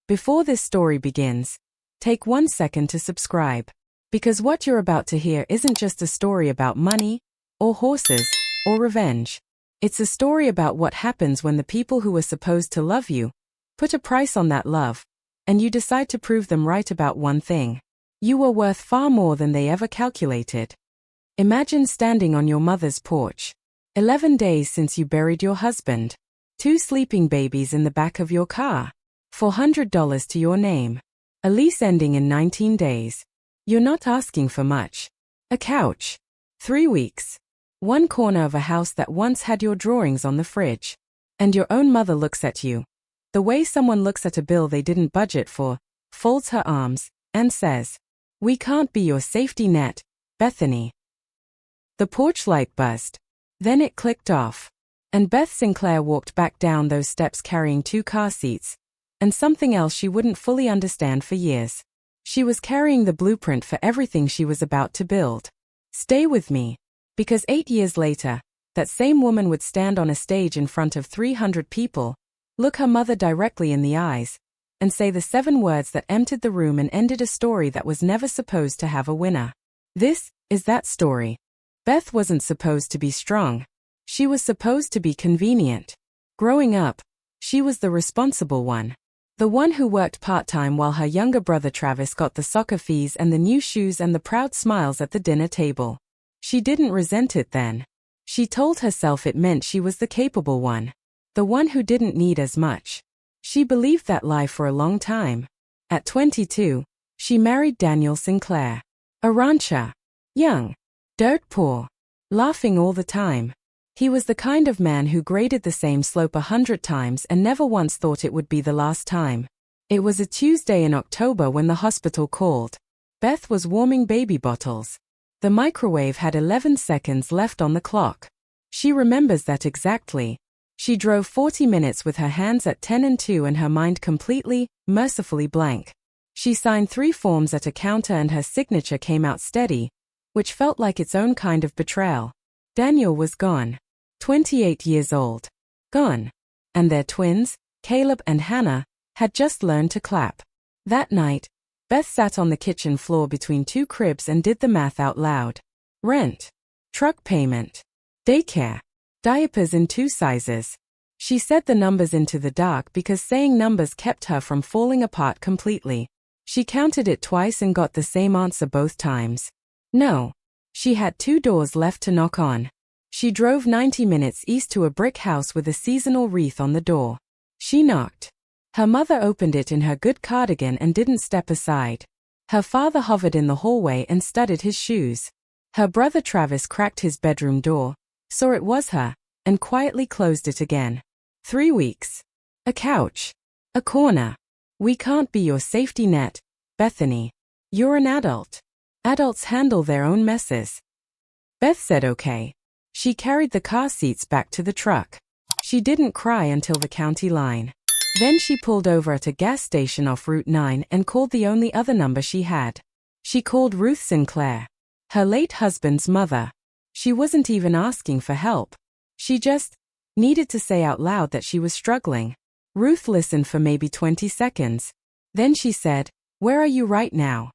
Before this story begins, take 1 second to subscribe. Because what you're about to hear isn't just a story about money, or horses, or revenge. It's a story about what happens when the people who were supposed to love you put a price on that love, and you decide to prove them right about one thing. You were worth far more than they ever calculated. Imagine standing on your mother's porch. 11 days since you buried your husband. 2 sleeping babies in the back of your car. $400 to your name. A lease ending in 19 days. You're not asking for much. A couch. 3 weeks. One corner of a house that once had your drawings on the fridge. And your own mother looks at you. The way someone looks at a bill they didn't budget for, folds her arms, and says, "We can't be your safety net, Bethany." The porch light buzzed. Then it clicked off. And Beth Sinclair walked back down those steps carrying 2 car seats, and something else she wouldn't fully understand for years. She was carrying the blueprint for everything she was about to build. Stay with me. Because 8 years later, that same woman would stand on a stage in front of 300 people, look her mother directly in the eyes, and say the 7 words that emptied the room and ended a story that was never supposed to have a winner. This is that story. Beth wasn't supposed to be strong. She was supposed to be convenient. Growing up, she was the responsible one. The one who worked part-time while her younger brother Travis got the soccer fees and the new shoes and the proud smiles at the dinner table. She didn't resent it then. She told herself it meant she was the capable one. The one who didn't need as much. She believed that lie for a long time. At 22, she married Daniel Sinclair. A rancher. Young. Dirt poor. Laughing all the time. He was the kind of man who graded the same slope 100 times and never once thought it would be the last time. It was a Tuesday in October when the hospital called. Beth was warming baby bottles. The microwave had 11 seconds left on the clock. She remembers that exactly. She drove 40 minutes with her hands at 10 and 2 and her mind completely, mercifully blank. She signed 3 forms at a counter and her signature came out steady, which felt like its own kind of betrayal. Daniel was gone. 28 years old. Gone. And their twins, Caleb and Hannah, had just learned to clap. That night, Beth sat on the kitchen floor between 2 cribs and did the math out loud. Rent. Truck payment. Daycare. Diapers in 2 sizes. She said the numbers into the dark because saying numbers kept her from falling apart completely. She counted it twice and got the same answer both times. No. She had 2 doors left to knock on. She drove 90 minutes east to a brick house with a seasonal wreath on the door. She knocked. Her mother opened it in her good cardigan and didn't step aside. Her father hovered in the hallway and studied his shoes. Her brother Travis cracked his bedroom door, saw it was her, and quietly closed it again. 3 weeks. A couch. A corner. We can't be your safety net, Bethany. You're an adult. Adults handle their own messes. Beth said okay. She carried the car seats back to the truck. She didn't cry until the county line. Then she pulled over at a gas station off Route 9 and called the only other number she had. She called Ruth Sinclair, her late husband's mother. She wasn't even asking for help. She just needed to say out loud that she was struggling. Ruth listened for maybe 20 seconds. Then she said, "Where are you right now?"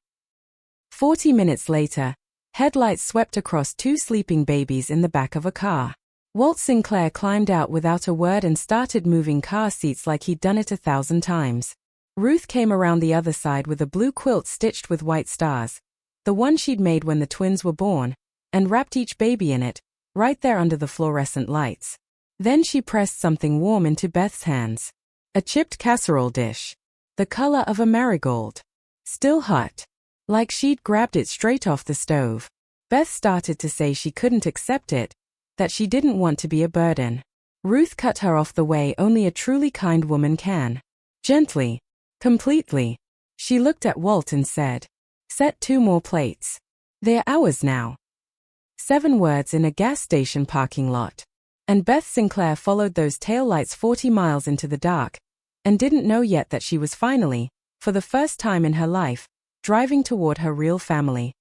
40 minutes later, headlights swept across 2 sleeping babies in the back of a car. Walt Sinclair climbed out without a word and started moving car seats like he'd done it 1,000 times. Ruth came around the other side with a blue quilt stitched with white stars, the one she'd made when the twins were born, and wrapped each baby in it, right there under the fluorescent lights. Then she pressed something warm into Beth's hands. A chipped casserole dish. The color of a marigold. Still hot. Like she'd grabbed it straight off the stove. Beth started to say she couldn't accept it, that she didn't want to be a burden. Ruth cut her off the way only a truly kind woman can. Gently. Completely. She looked at Walt and said, "Set 2 more plates. They're ours now." 7 words in a gas station parking lot. And Beth Sinclair followed those taillights 40 miles into the dark, and didn't know yet that she was finally, for the first time in her life, driving toward her real family.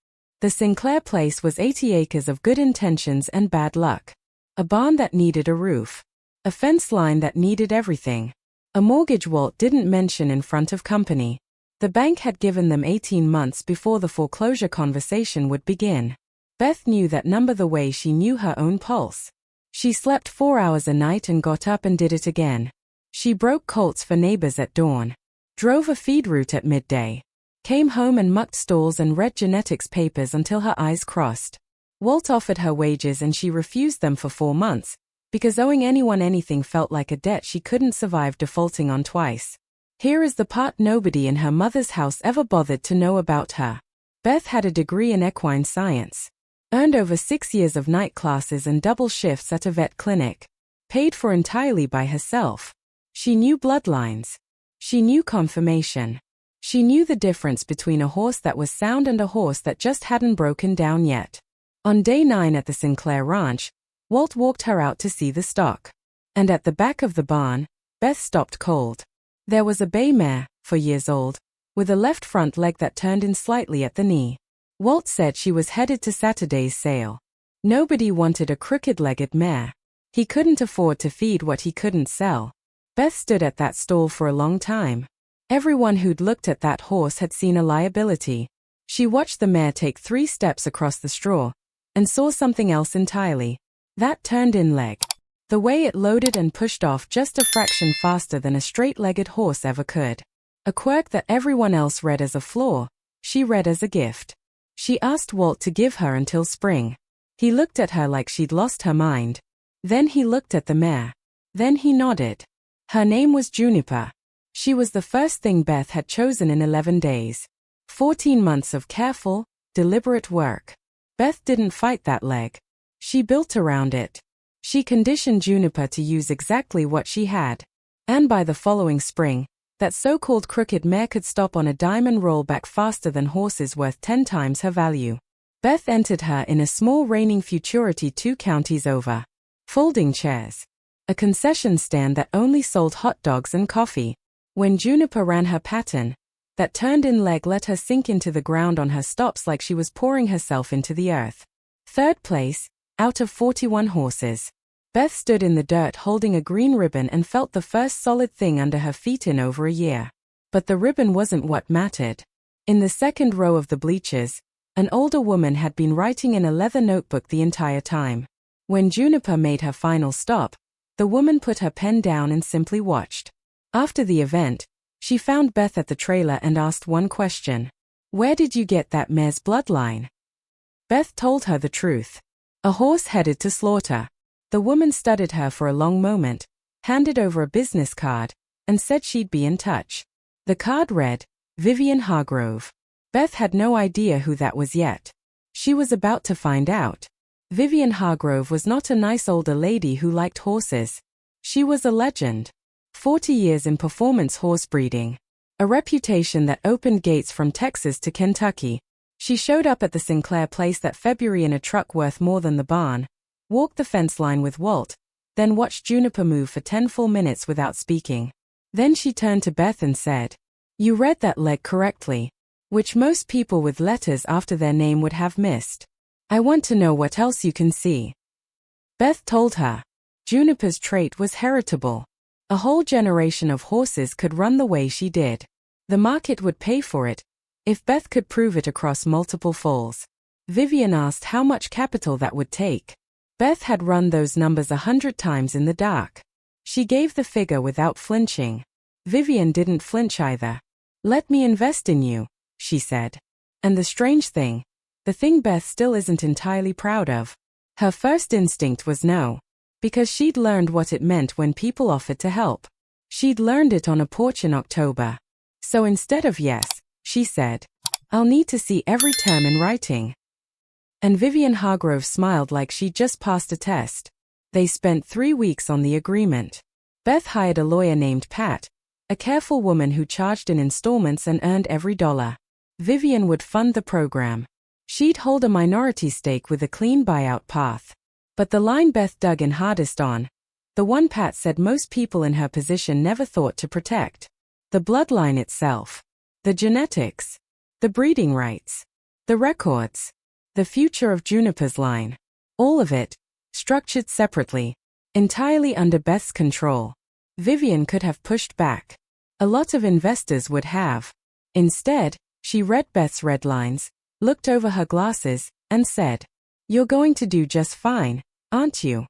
The Sinclair place was 80 acres of good intentions and bad luck. A barn that needed a roof. A fence line that needed everything. A mortgage Walt didn't mention in front of company. The bank had given them 18 months before the foreclosure conversation would begin. Beth knew that number the way she knew her own pulse. She slept 4 hours a night and got up and did it again. She broke colts for neighbors at dawn, drove a feed route at midday, came home and mucked stalls and read genetics papers until her eyes crossed. Walt offered her wages and she refused them for 4 months, because owing anyone anything felt like a debt she couldn't survive defaulting on twice. Here is the part nobody in her mother's house ever bothered to know about her. Beth had a degree in equine science, earned over 6 years of night classes and double shifts at a vet clinic, paid for entirely by herself. She knew bloodlines. She knew confirmation. She knew the difference between a horse that was sound and a horse that just hadn't broken down yet. On day 9 at the Sinclair Ranch, Walt walked her out to see the stock. And at the back of the barn, Beth stopped cold. There was a bay mare, 4 years old, with a left front leg that turned in slightly at the knee. Walt said she was headed to Saturday's sale. Nobody wanted a crooked-legged mare. He couldn't afford to feed what he couldn't sell. Beth stood at that stall for a long time. Everyone who'd looked at that horse had seen a liability. She watched the mare take 3 steps across the straw, and saw something else entirely. That turned-in leg. The way it loaded and pushed off just a fraction faster than a straight-legged horse ever could. A quirk that everyone else read as a flaw, she read as a gift. She asked Walt to give her until spring. He looked at her like she'd lost her mind. Then he looked at the mare. Then he nodded. Her name was Juniper. She was the first thing Beth had chosen in 11 days. 14 months of careful, deliberate work. Beth didn't fight that leg. She built around it. She conditioned Juniper to use exactly what she had. And by the following spring, that so-called crooked mare could stop on a dime and roll back faster than horses worth 10 times her value. Beth entered her in a small reigning futurity 2 counties over. Folding chairs. A concession stand that only sold hot dogs and coffee. When Juniper ran her pattern, that turned-in leg let her sink into the ground on her stops like she was pouring herself into the earth. 3rd place, out of 41 horses. Beth stood in the dirt holding a green ribbon and felt the first solid thing under her feet in over a year. But the ribbon wasn't what mattered. In the 2nd row of the bleachers, an older woman had been writing in a leather notebook the entire time. When Juniper made her final stop, the woman put her pen down and simply watched. After the event, she found Beth at the trailer and asked one question. Where did you get that mare's bloodline? Beth told her the truth. A horse headed to slaughter. The woman studied her for a long moment, handed over a business card, and said she'd be in touch. The card read, Vivian Hargrove. Beth had no idea who that was yet. She was about to find out. Vivian Hargrove was not a nice older lady who liked horses. She was a legend. 40 years in performance horse breeding. A reputation that opened gates from Texas to Kentucky. She showed up at the Sinclair place that February in a truck worth more than the barn, walked the fence line with Walt, then watched Juniper move for 10 full minutes without speaking. Then she turned to Beth and said, You read that leg correctly, which most people with letters after their name would have missed. I want to know what else you can see. Beth told her. Juniper's trait was heritable. A whole generation of horses could run the way she did. The market would pay for it, if Beth could prove it across multiple foals. Vivian asked how much capital that would take. Beth had run those numbers 100 times in the dark. She gave the figure without flinching. Vivian didn't flinch either. Let me invest in you, she said. And the strange thing, the thing Beth still isn't entirely proud of, her first instinct was no. Because she'd learned what it meant when people offered to help. She'd learned it on a porch in October. So instead of yes, she said, I'll need to see every term in writing. And Vivian Hargrove smiled like she'd just passed a test. They spent 3 weeks on the agreement. Beth hired a lawyer named Pat, a careful woman who charged in installments and earned every dollar. Vivian would fund the program. She'd hold a minority stake with a clean buyout path. But the line Beth dug in hardest on, the one Pat said most people in her position never thought to protect. The bloodline itself. The genetics. The breeding rights. The records. The future of Juniper's line. All of it, structured separately, entirely under Beth's control. Vivian could have pushed back. A lot of investors would have. Instead, she read Beth's red lines, looked over her glasses, and said, "You're going to do just fine, aren't you?"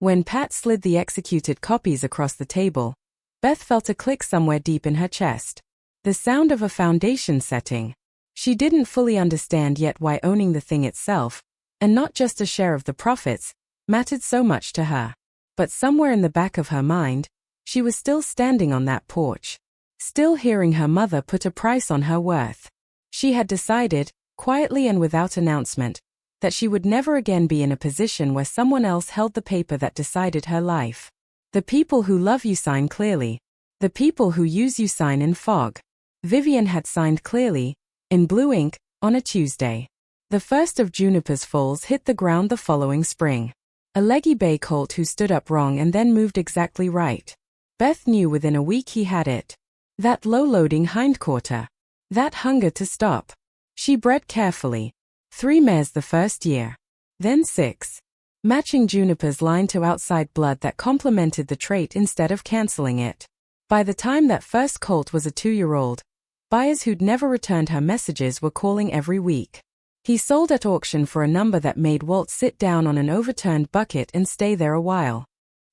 When Pat slid the executed copies across the table, Beth felt a click somewhere deep in her chest. The sound of a foundation setting. She didn't fully understand yet why owning the thing itself, and not just a share of the profits, mattered so much to her. But somewhere in the back of her mind, she was still standing on that porch, still hearing her mother put a price on her worth. She had decided, quietly and without announcement, that she would never again be in a position where someone else held the paper that decided her life. The people who love you sign clearly. The people who use you sign in fog. Vivian had signed clearly, in blue ink, on a Tuesday. The first of Juniper's foals hit the ground the following spring. A leggy bay colt who stood up wrong and then moved exactly right. Beth knew within a week he had it. That low-loading hindquarter. That hunger to stop. She bred carefully. 3 mares the first year. Then 6. Matching Juniper's line to outside blood that complemented the trait instead of canceling it. By the time that first colt was a 2-year-old, buyers who'd never returned her messages were calling every week. He sold at auction for a number that made Walt sit down on an overturned bucket and stay there a while.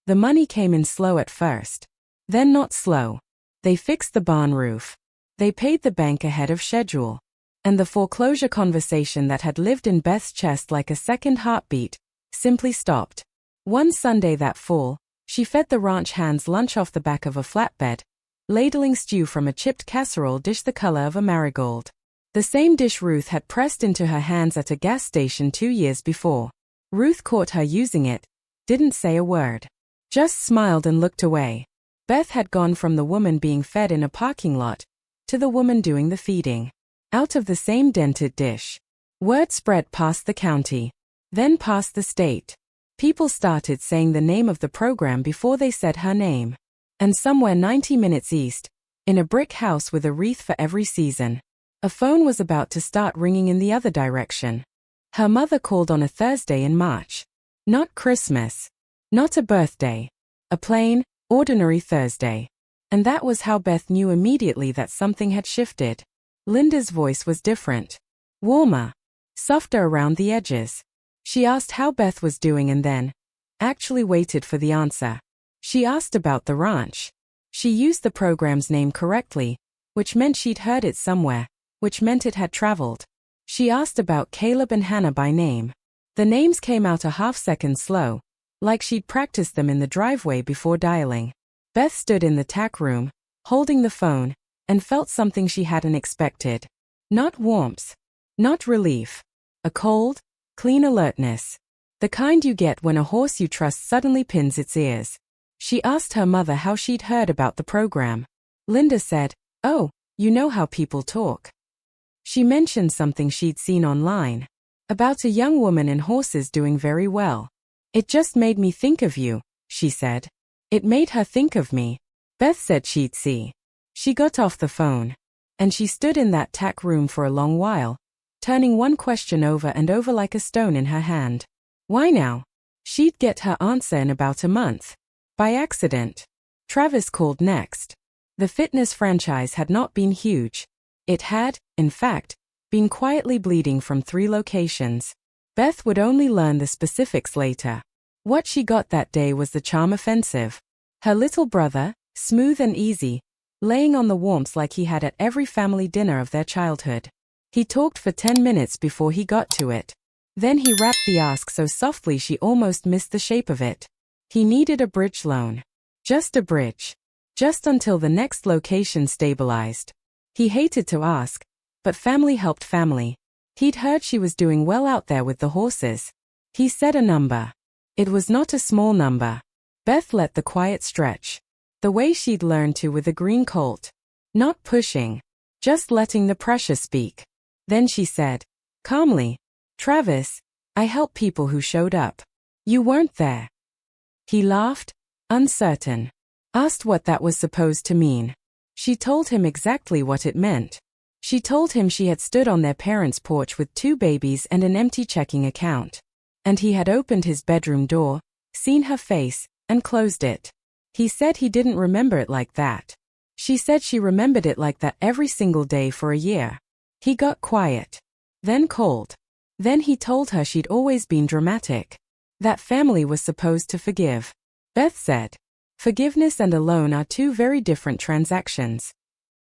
The money came in slow at first. Then not slow. They fixed the barn roof. They paid the bank ahead of schedule. And the foreclosure conversation that had lived in Beth's chest like a second heartbeat simply stopped. One Sunday that fall, she fed the ranch hands lunch off the back of a flatbed, ladling stew from a chipped casserole dish the color of a marigold. The same dish Ruth had pressed into her hands at a gas station 2 years before. Ruth caught her using it, didn't say a word. Just smiled and looked away. Beth had gone from the woman being fed in a parking lot to the woman doing the feeding. Out of the same dented dish. Word spread past the county, then past the state. People started saying the name of the program before they said her name. And somewhere 90 minutes east, in a brick house with a wreath for every season, a phone was about to start ringing in the other direction. Her mother called on a Thursday in March. Not Christmas. Not a birthday. A plain, ordinary Thursday. And that was how Beth knew immediately that something had shifted. Linda's voice was different. Warmer. Softer around the edges. She asked how Beth was doing and then actually waited for the answer. She asked about the ranch. She used the program's name correctly, which meant she'd heard it somewhere, which meant it had traveled. She asked about Caleb and Hannah by name. The names came out a half-second slow, like she'd practiced them in the driveway before dialing. Beth stood in the tack room, holding the phone, and felt something she hadn't expected. Not warmth. Not relief. A cold, clean alertness. The kind you get when a horse you trust suddenly pins its ears. She asked her mother how she'd heard about the program. Linda said, "Oh, you know how people talk." She mentioned something she'd seen online. About a young woman and horses doing very well. "It just made me think of you," she said. It made her think of me. Beth said she'd see. She got off the phone. And she stood in that tack room for a long while, turning one question over and over like a stone in her hand. Why now? She'd get her answer in about a month. By accident. Travis called next. The fitness franchise had not been huge. It had, in fact, been quietly bleeding from 3 locations. Beth would only learn the specifics later. What she got that day was the charm offensive. Her little brother, smooth and easy, laying on the warmth like he had at every family dinner of their childhood. He talked for 10 minutes before he got to it. Then he wrapped the ask so softly she almost missed the shape of it. He needed a bridge loan. Just a bridge. Just until the next location stabilized. He hated to ask, but family helped family. He'd heard she was doing well out there with the horses. He said a number. It was not a small number. Beth let the quiet stretch. The way she'd learned to with a green colt. Not pushing. Just letting the pressure speak. Then she said, calmly, "Travis, I help people who showed up. You weren't there." He laughed, uncertain. Asked what that was supposed to mean. She told him exactly what it meant. She told him she had stood on their parents' porch with 2 babies and an empty checking account. And he had opened his bedroom door, seen her face, and closed it. He said he didn't remember it like that. She said she remembered it like that every single day for a year. He got quiet. Then cold. Then he told her she'd always been dramatic. That family was supposed to forgive. Beth said, forgiveness and a loan are two very different transactions.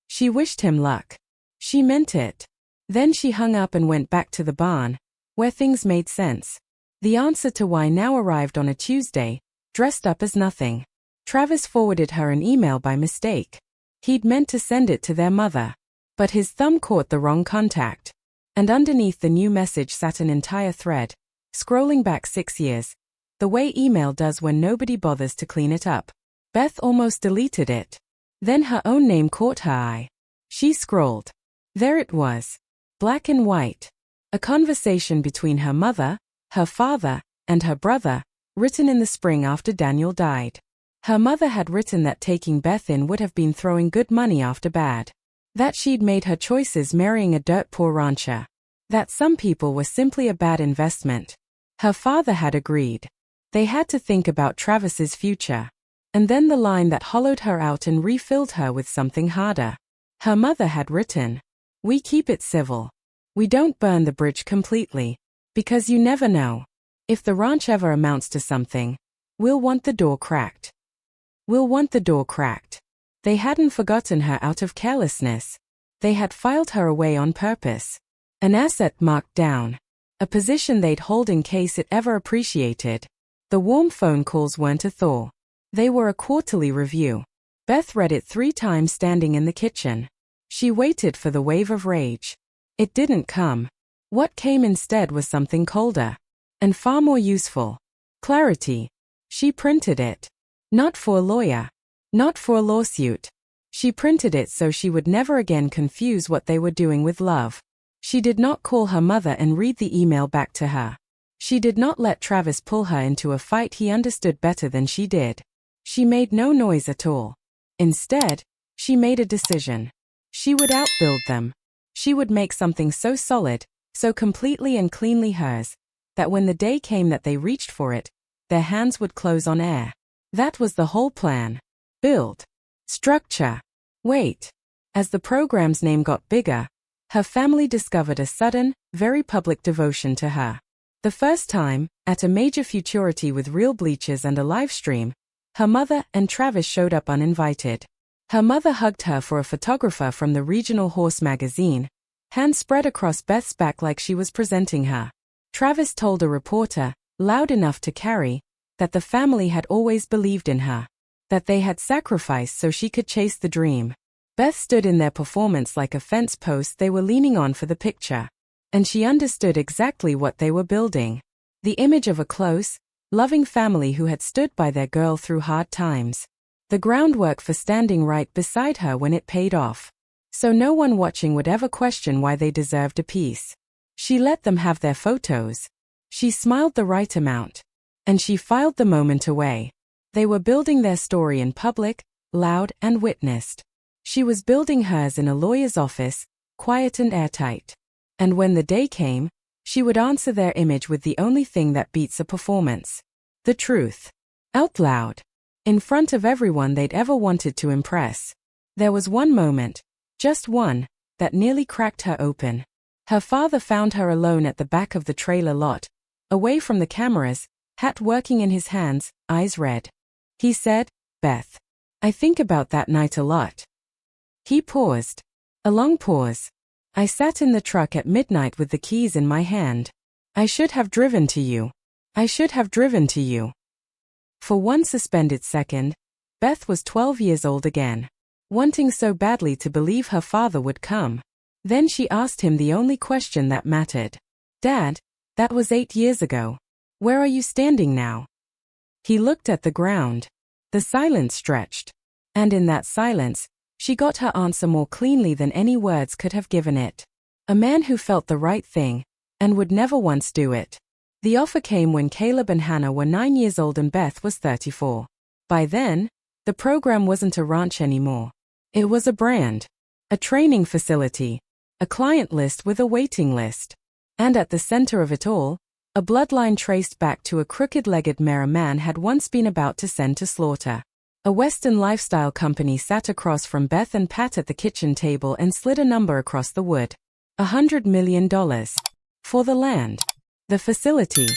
She wished him luck. She meant it. Then she hung up and went back to the barn, where things made sense. The answer to why now arrived on a Tuesday, dressed up as nothing. Travis forwarded her an email by mistake. He'd meant to send it to their mother. But his thumb caught the wrong contact. And underneath the new message sat an entire thread, scrolling back 6 years, the way email does when nobody bothers to clean it up. Beth almost deleted it. Then her own name caught her eye. She scrolled. There it was. Black and white. A conversation between her mother, her father, and her brother, written in the spring after Daniel died. Her mother had written that taking Beth in would have been throwing good money after bad. That she'd made her choices marrying a dirt-poor rancher. That some people were simply a bad investment. Her father had agreed. They had to think about Travis's future. And then the line that hollowed her out and refilled her with something harder. Her mother had written, "We keep it civil. We don't burn the bridge completely. Because you never know. If the ranch ever amounts to something, we'll want the door cracked. We'll want the door cracked." They hadn't forgotten her out of carelessness. They had filed her away on purpose. An asset marked down. A position they'd hold in case it ever appreciated. The warm phone calls weren't a thaw. They were a quarterly review. Beth read it 3 times standing in the kitchen. She waited for the wave of rage. It didn't come. What came instead was something colder. And far more useful. Clarity. She printed it. Not for a lawyer. Not for a lawsuit. She printed it so she would never again confuse what they were doing with love. She did not call her mother and read the email back to her. She did not let Travis pull her into a fight he understood better than she did. She made no noise at all. Instead, she made a decision. She would outbuild them. She would make something so solid, so completely and cleanly hers, that when the day came that they reached for it, their hands would close on air. That was the whole plan. Build. Structure. Wait. As the program's name got bigger, her family discovered a sudden, very public devotion to her. The first time, at a major futurity with real bleachers and a live stream, her mother and Travis showed up uninvited. Her mother hugged her for a photographer from the regional horse magazine, hands spread across Beth's back like she was presenting her. Travis told a reporter, loud enough to carry, that the family had always believed in her. That they had sacrificed so she could chase the dream. Beth stood in their performance like a fence post they were leaning on for the picture. And she understood exactly what they were building. The image of a close, loving family who had stood by their girl through hard times. The groundwork for standing right beside her when it paid off. So no one watching would ever question why they deserved a piece. She let them have their photos. She smiled the right amount. And she filed the moment away. They were building their story in public, loud and witnessed. She was building hers in a lawyer's office, quiet and airtight. And when the day came, she would answer their image with the only thing that beats a performance. The truth. Out loud. In front of everyone they'd ever wanted to impress. There was one moment, just one, that nearly cracked her open. Her father found her alone at the back of the trailer lot, away from the cameras, hat working in his hands, eyes red. He said, "Beth, I think about that night a lot." He paused. A long pause. "I sat in the truck at midnight with the keys in my hand. I should have driven to you. I should have driven to you." For one suspended second, Beth was 12 years old again, wanting so badly to believe her father would come. Then she asked him the only question that mattered. "Dad, that was 8 years ago. Where are you standing now?" He looked at the ground. The silence stretched. And in that silence, she got her answer more cleanly than any words could have given it. A man who felt the right thing, and would never once do it. The offer came when Caleb and Hannah were 9 years old and Beth was 34. By then, the program wasn't a ranch anymore. It was a brand. A training facility. A client list with a waiting list. And at the center of it all, a bloodline traced back to a crooked-legged Mare man had once been about to send to slaughter. A Western lifestyle company sat across from Beth and Pat at the kitchen table and slid a number across the wood. $100 million. For the land. The facility.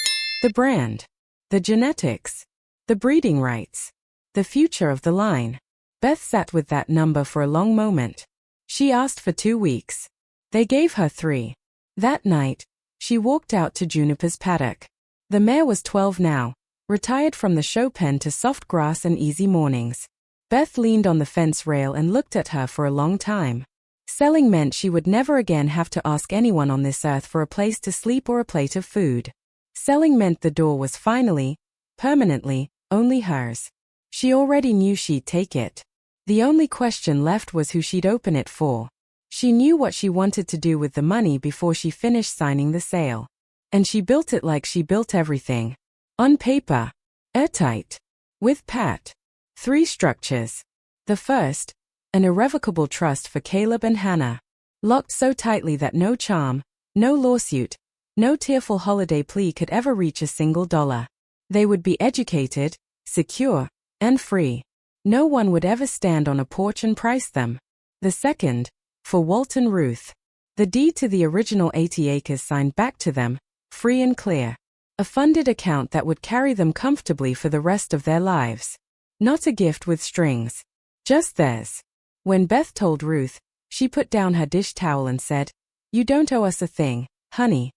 The brand. The genetics. The breeding rights. The future of the line. Beth sat with that number for a long moment. She asked for 2 weeks. They gave her 3. That night, she walked out to Juniper's paddock. The mare was 12 now, retired from the show pen to soft grass and easy mornings. Beth leaned on the fence rail and looked at her for a long time. Selling meant she would never again have to ask anyone on this earth for a place to sleep or a plate of food. Selling meant the door was finally, permanently, only hers. She already knew she'd take it. The only question left was who she'd open it for. She knew what she wanted to do with the money before she finished signing the sale. And she built it like she built everything. On paper. Airtight. With Pat. 3 structures. The first, an irrevocable trust for Caleb and Hannah. Locked so tightly that no charm, no lawsuit, no tearful holiday plea could ever reach a single dollar. They would be educated, secure, and free. No one would ever stand on a porch and price them. The second, for Walt and Ruth. The deed to the original 80 acres signed back to them, free and clear. A funded account that would carry them comfortably for the rest of their lives. Not a gift with strings. Just theirs. When Beth told Ruth, she put down her dish towel and said, "You don't owe us a thing, honey."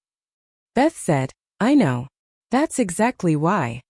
Beth said, "I know. That's exactly why."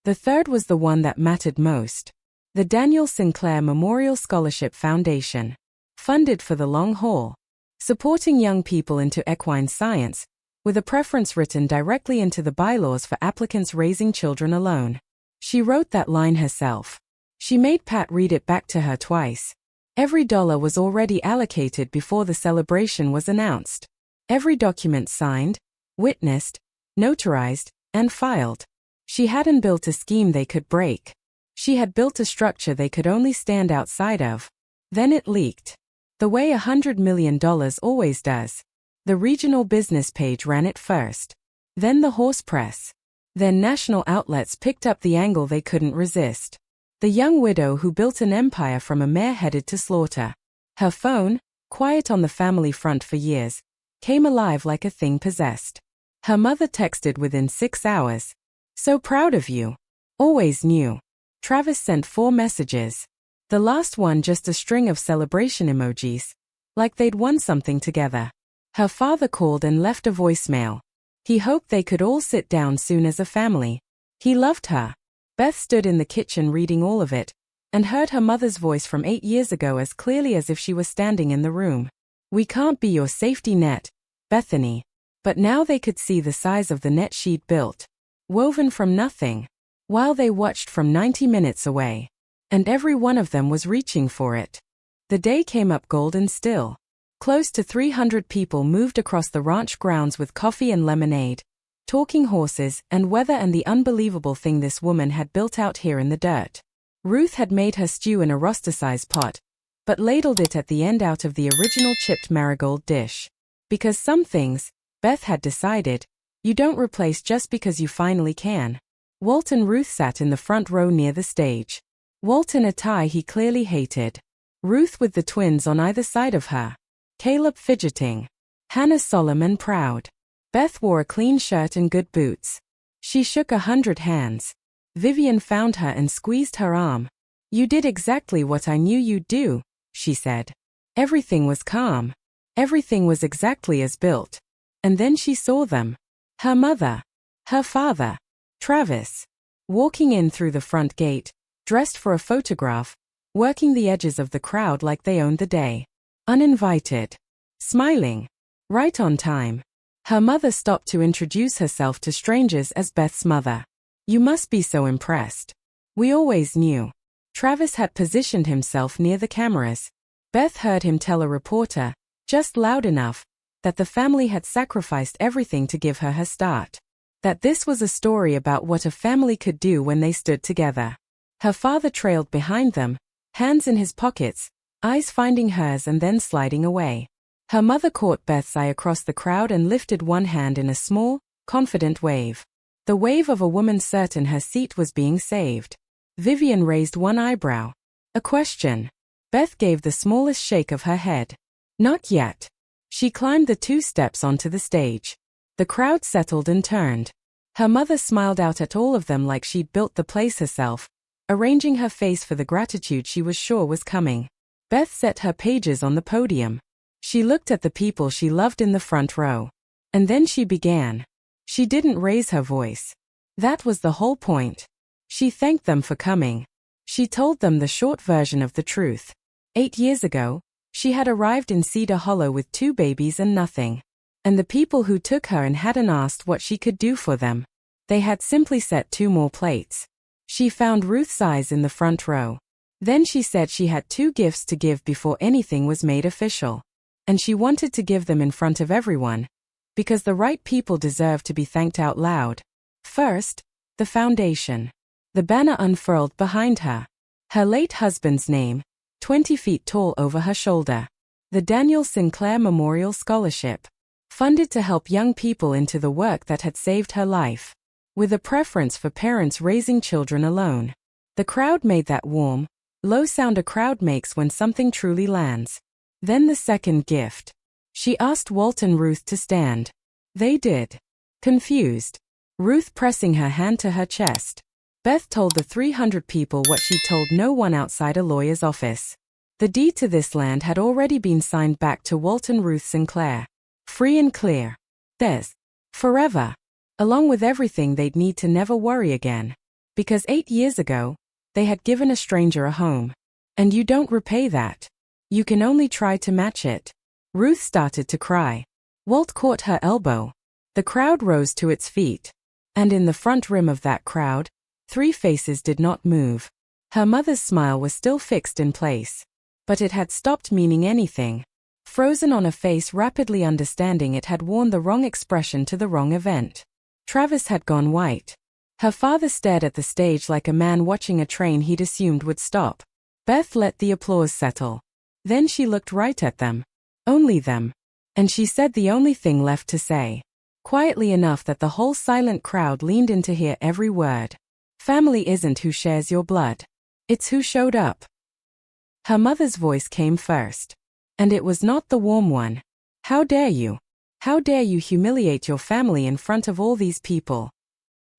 The third was the one that mattered most. The Daniel Sinclair Memorial Scholarship Foundation. Funded for the long haul. Supporting young people into equine science, with a preference written directly into the bylaws for applicants raising children alone. She wrote that line herself. She made Pat read it back to her twice. Every dollar was already allocated before the celebration was announced. Every document signed, witnessed, notarized, and filed. She hadn't built a scheme they could break. She had built a structure they could only stand outside of. Then it leaked. The way $100 million always does. The regional business page ran it first. Then the horse press. Then national outlets picked up the angle they couldn't resist. The young widow who built an empire from a mare headed to slaughter. Her phone, quiet on the family front for years, came alive like a thing possessed. Her mother texted within 6 hours. "So proud of you. Always knew." Travis sent 4 messages. The last one just a string of celebration emojis. Like they'd won something together. Her father called and left a voicemail. He hoped they could all sit down soon as a family. He loved her. Beth stood in the kitchen reading all of it, and heard her mother's voice from 8 years ago as clearly as if she was standing in the room. "We can't be your safety net, Bethany." But now they could see the size of the net she'd built. Woven from nothing. While they watched from 90 minutes away. And every one of them was reaching for it. The day came up golden still. Close to 300 people moved across the ranch grounds with coffee and lemonade, talking horses and weather and the unbelievable thing this woman had built out here in the dirt. Ruth had made her stew in a roster-sized pot, but ladled it at the end out of the original chipped marigold dish. Because some things, Beth had decided, you don't replace just because you finally can. Walt and Ruth sat in the front row near the stage. Walt in a tie he clearly hated. Ruth with the twins on either side of her. Caleb fidgeting. Hannah solemn and proud. Beth wore a clean shirt and good boots. She shook 100 hands. Vivian found her and squeezed her arm. "You did exactly what I knew you'd do," she said. Everything was calm. Everything was exactly as built. And then she saw them. Her mother. Her father. Travis. Walking in through the front gate, dressed for a photograph, working the edges of the crowd like they owned the day. Uninvited. Smiling. Right on time. Her mother stopped to introduce herself to strangers as Beth's mother. "You must be so impressed. We always knew." Travis had positioned himself near the cameras. Beth heard him tell a reporter, just loud enough, that the family had sacrificed everything to give her her start. That this was a story about what a family could do when they stood together. Her father trailed behind them, hands in his pockets, eyes finding hers and then sliding away. Her mother caught Beth's eye across the crowd and lifted one hand in a small, confident wave. The wave of a woman certain her seat was being saved. Vivian raised one eyebrow. A question. Beth gave the smallest shake of her head. Not yet. She climbed the 2 steps onto the stage. The crowd settled and turned. Her mother smiled out at all of them like she'd built the place herself, arranging her face for the gratitude she was sure was coming. Beth set her pages on the podium. She looked at the people she loved in the front row. And then she began. She didn't raise her voice. That was the whole point. She thanked them for coming. She told them the short version of the truth. 8 years ago, she had arrived in Cedar Hollow with 2 babies and nothing. And the people who took her in hadn't asked what she could do for them. They had simply set 2 more plates. She found Ruth's eyes in the front row. Then she said she had 2 gifts to give before anything was made official. And she wanted to give them in front of everyone. Because the right people deserve to be thanked out loud. First, the foundation. The banner unfurled behind her. Her late husband's name, 20 feet tall over her shoulder. The Daniel Sinclair Memorial Scholarship. Funded to help young people into the work that had saved her life. With a preference for parents raising children alone. The crowd made that warm, low sound a crowd makes when something truly lands. Then the second gift. She asked Walt and Ruth to stand. They did. Confused. Ruth pressing her hand to her chest. Beth told the 300 people what she told no one outside a lawyer's office. The deed to this land had already been signed back to Walt and Ruth Sinclair. Free and clear. Theirs. Forever. Along with everything they'd need to never worry again. Because 8 years ago, they had given a stranger a home. And you don't repay that. You can only try to match it. Ruth started to cry. Walt caught her elbow. The crowd rose to its feet. And in the front rim of that crowd, 3 faces did not move. Her mother's smile was still fixed in place. But it had stopped meaning anything. Frozen on a face rapidly understanding it had worn the wrong expression to the wrong event. Travis had gone white. Her father stared at the stage like a man watching a train he'd assumed would stop. Beth let the applause settle. Then she looked right at them. Only them. And she said the only thing left to say. Quietly enough that the whole silent crowd leaned in to hear every word. Family isn't who shares your blood. It's who showed up. Her mother's voice came first. And it was not the warm one. How dare you? How dare you humiliate your family in front of all these people?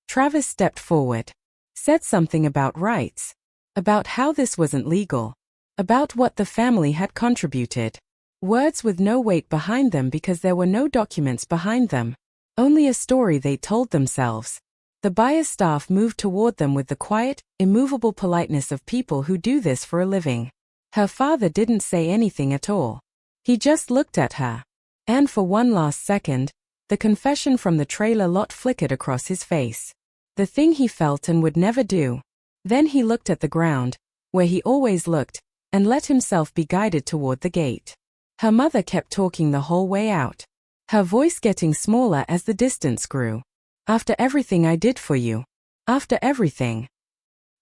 Travis stepped forward. Said something about rights. About how this wasn't legal. About what the family had contributed. Words with no weight behind them because there were no documents behind them. Only a story they told themselves. The buyer's staff moved toward them with the quiet, immovable politeness of people who do this for a living. Her father didn't say anything at all. He just looked at her. And for one last second, the confession from the trailer lot flickered across his face. The thing he felt and would never do. Then he looked at the ground, where he always looked, and let himself be guided toward the gate. Her mother kept talking the whole way out. Her voice getting smaller as the distance grew. After everything I did for you. After everything.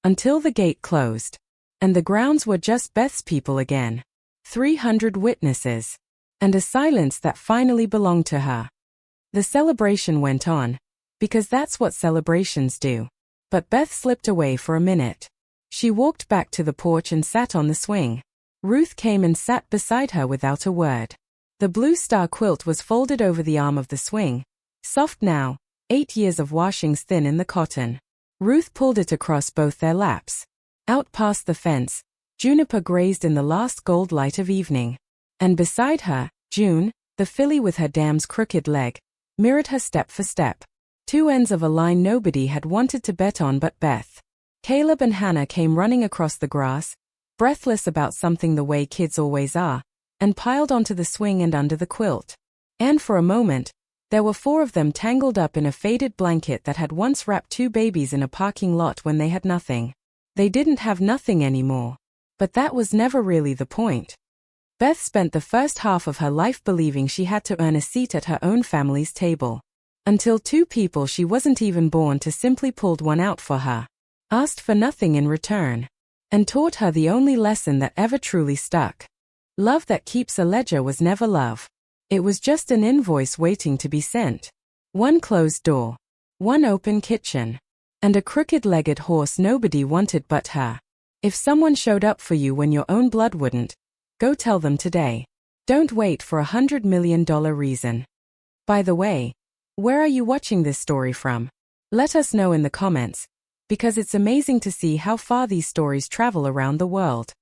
Until the gate closed. And the grounds were just Beth's people again. 300 witnesses. And a silence that finally belonged to her. The celebration went on. Because that's what celebrations do. But Beth slipped away for a minute. She walked back to the porch and sat on the swing. Ruth came and sat beside her without a word. The blue star quilt was folded over the arm of the swing. Soft now, 8 years of washings thin in the cotton. Ruth pulled it across both their laps. Out past the fence, Juniper grazed in the last gold light of evening. And beside her, June, the filly with her dam's crooked leg, mirrored her step for step. 2 ends of a line nobody had wanted to bet on but Beth. Caleb and Hannah came running across the grass, breathless about something the way kids always are, and piled onto the swing and under the quilt. And for a moment, there were 4 of them tangled up in a faded blanket that had once wrapped 2 babies in a parking lot when they had nothing. They didn't have nothing anymore. But that was never really the point. Beth spent the first half of her life believing she had to earn a seat at her own family's table. Until 2 people she wasn't even born to simply pulled one out for her. Asked for nothing in return. And taught her the only lesson that ever truly stuck. Love that keeps a ledger was never love. It was just an invoice waiting to be sent. One closed door. One open kitchen. And a crooked-legged horse nobody wanted but her. If someone showed up for you when your own blood wouldn't, go tell them today. Don't wait for $100 million reason. By the way, where are you watching this story from? Let us know in the comments, because it's amazing to see how far these stories travel around the world.